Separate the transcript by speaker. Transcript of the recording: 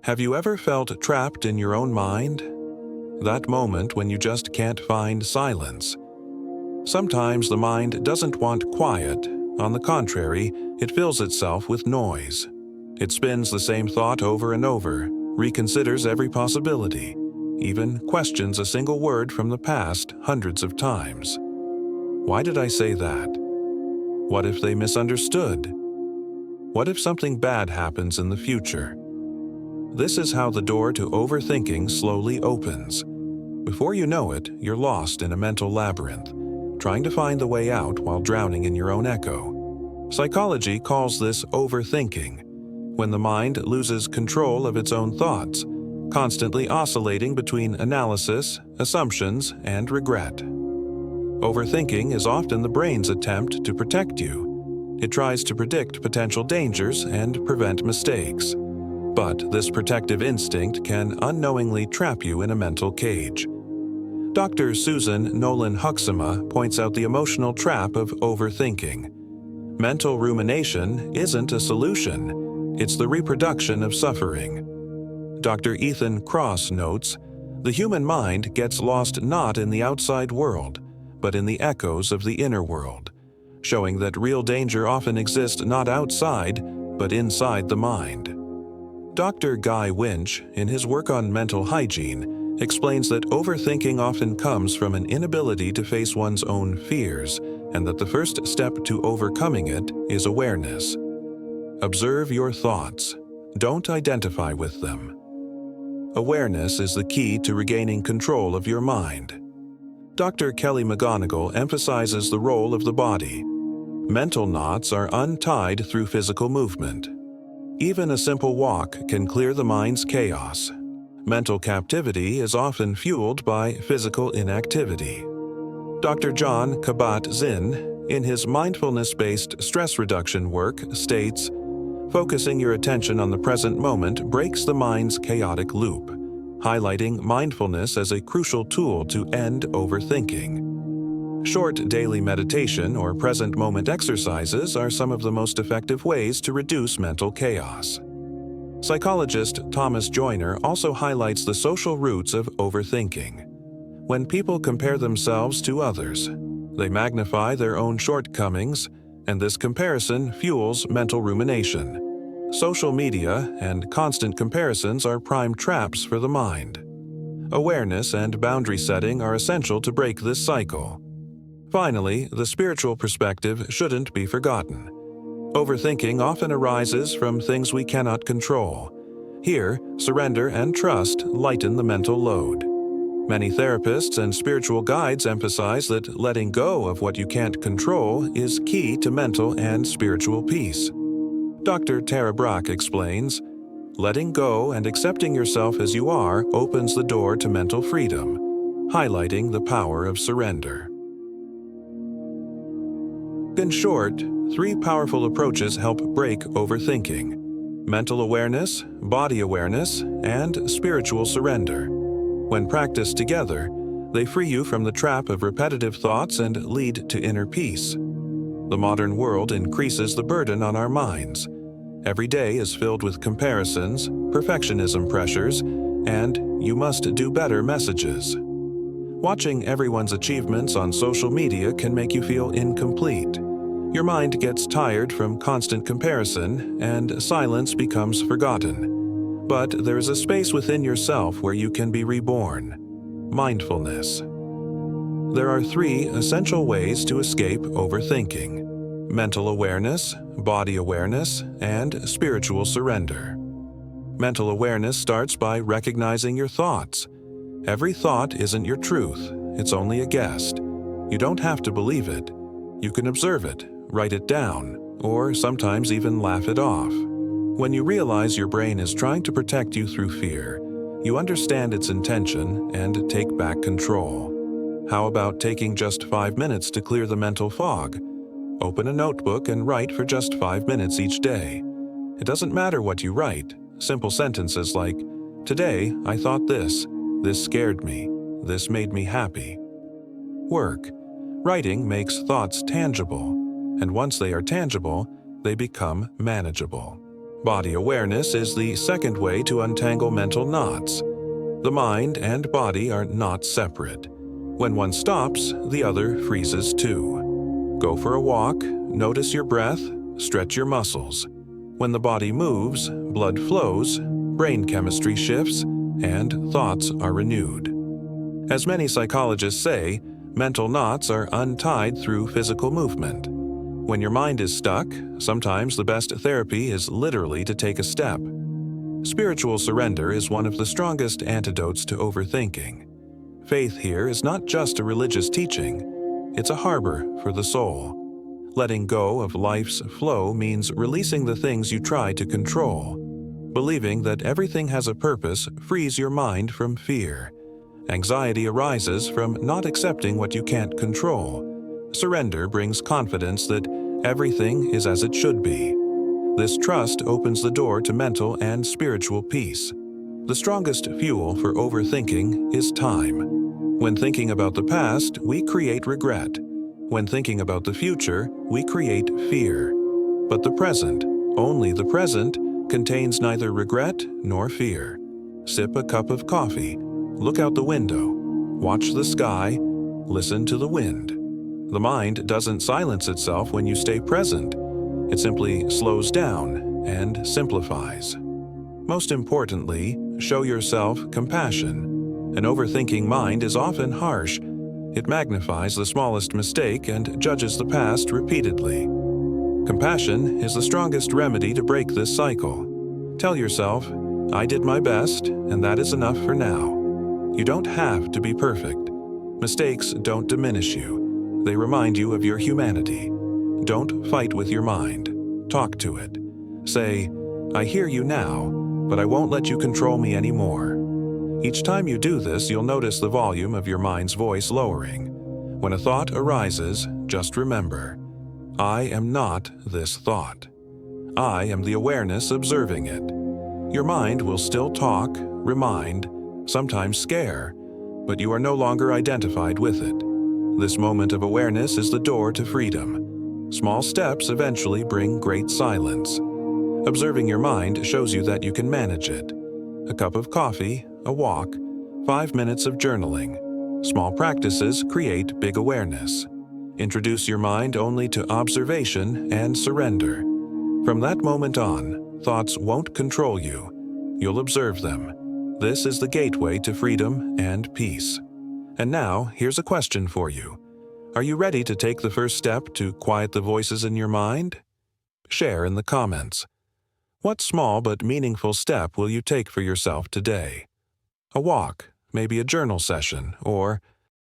Speaker 1: Have you ever felt trapped in your own mind? That moment when you just can't find silence. Sometimes the mind doesn't want quiet. On the contrary, it fills itself with noise. It spins the same thought over and over, reconsiders every possibility, even questions a single word from the past hundreds of times. Why did I say that? What if they misunderstood? What if something bad happens in the future? This is how the door to overthinking slowly opens. Before you know it, you're lost in a mental labyrinth, trying to find the way out while drowning in your own echo. Psychology calls this overthinking, when the mind loses control of its own thoughts, constantly oscillating between analysis, assumptions, and regret. Overthinking is often the brain's attempt to protect you. It tries to predict potential dangers and prevent mistakes. But this protective instinct can unknowingly trap you in a mental cage. Dr. Susan Nolan-Huxema points out the emotional trap of overthinking. Mental rumination isn't a solution, it's the reproduction of suffering. Dr. Ethan Kross notes, "The human mind gets lost not in the outside world, but in the echoes of the inner world, showing that real danger often exists not outside, but inside the mind." Dr. Guy Winch, in his work on mental hygiene, explains that overthinking often comes from an inability to face one's own fears, and that the first step to overcoming it is awareness. Observe your thoughts. Don't identify with them. Awareness is the key to regaining control of your mind. Dr. Kelly McGonigal emphasizes the role of the body. Mental knots are untied through physical movement. Even a simple walk can clear the mind's chaos. Mental captivity is often fueled by physical inactivity. Dr. John Kabat-Zinn, in his mindfulness-based stress reduction work, states, "Focusing your attention on the present moment breaks the mind's chaotic loop, highlighting mindfulness as a crucial tool to end overthinking." Short daily meditation or present moment exercises are some of the most effective ways to reduce mental chaos. Psychologist Thomas Joyner also highlights the social roots of overthinking. When people compare themselves to others, they magnify their own shortcomings, and this comparison fuels mental rumination. Social media and constant comparisons are prime traps for the mind. Awareness and boundary setting are essential to break this cycle. Finally, the spiritual perspective shouldn't be forgotten. Overthinking often arises from things we cannot control. Here, surrender and trust lighten the mental load. Many therapists and spiritual guides emphasize that letting go of what you can't control is key to mental and spiritual peace. Dr. Tara Brach explains, "Letting go and accepting yourself as you are opens the door to mental freedom, highlighting the power of surrender." In short, 3 powerful approaches help break overthinking: mental awareness, body awareness, and spiritual surrender. When practiced together, they free you from the trap of repetitive thoughts and lead to inner peace. The modern world increases the burden on our minds. Every day is filled with comparisons, perfectionism pressures, and "you must do better" messages. Watching everyone's achievements on social media can make you feel incomplete. Your mind gets tired from constant comparison, and silence becomes forgotten. But there is a space within yourself where you can be reborn: mindfulness. There are 3 essential ways to escape overthinking: mental awareness, body awareness, and spiritual surrender. Mental awareness starts by recognizing your thoughts. Every thought isn't your truth, it's only a guess. You don't have to believe it. You can observe it, write it down, or sometimes even laugh it off. When you realize your brain is trying to protect you through fear, you understand its intention and take back control. How about taking just 5 minutes to clear the mental fog? Open a notebook and write for just 5 minutes each day. It doesn't matter what you write. Simple sentences like, "Today, I thought this scared me, this made me happy." Work. Writing makes thoughts tangible, and once they are tangible, they become manageable. Body awareness is the second way to untangle mental knots. The mind and body are not separate. When one stops, the other freezes too. Go for a walk, notice your breath, stretch your muscles. When the body moves, blood flows, brain chemistry shifts, and thoughts are renewed. As many psychologists say, mental knots are untied through physical movement. When your mind is stuck, sometimes the best therapy is literally to take a step. Spiritual surrender is one of the strongest antidotes to overthinking. Faith here is not just a religious teaching, it's a harbor for the soul. Letting go of life's flow means releasing the things you try to control. Believing that everything has a purpose frees your mind from fear. Anxiety arises from not accepting what you can't control. Surrender brings confidence that everything is as it should be. This trust opens the door to mental and spiritual peace. The strongest fuel for overthinking is time. When thinking about the past, we create regret. When thinking about the future, we create fear. But the present, only the present, contains neither regret nor fear. Sip a cup of coffee, look out the window, watch the sky, listen to the wind. The mind doesn't silence itself when you stay present. It simply slows down and simplifies. Most importantly, show yourself compassion. An overthinking mind is often harsh. It magnifies the smallest mistake and judges the past repeatedly. Compassion is the strongest remedy to break this cycle. Tell yourself, I did my best, and that is enough for now. You don't have to be perfect. Mistakes don't diminish you. They remind you of your humanity. Don't fight with your mind. Talk to it. Say, I hear you now, but I won't let you control me anymore. Each time you do this, you'll notice the volume of your mind's voice lowering. When a thought arises, just remember, I am not this thought. I am the awareness observing it. Your mind will still talk, remind, sometimes scare, but you are no longer identified with it. This moment of awareness is the door to freedom. Small steps eventually bring great silence. Observing your mind shows you that you can manage it. A cup of coffee, a walk, 5 minutes of journaling. Small practices create big awareness. Introduce your mind only to observation and surrender. From that moment on, thoughts won't control you. You'll observe them. This is the gateway to freedom and peace. And now, here's a question for you. Are you ready to take the first step to quiet the voices in your mind? Share in the comments. What small but meaningful step will you take for yourself today? A walk, maybe a journal session, or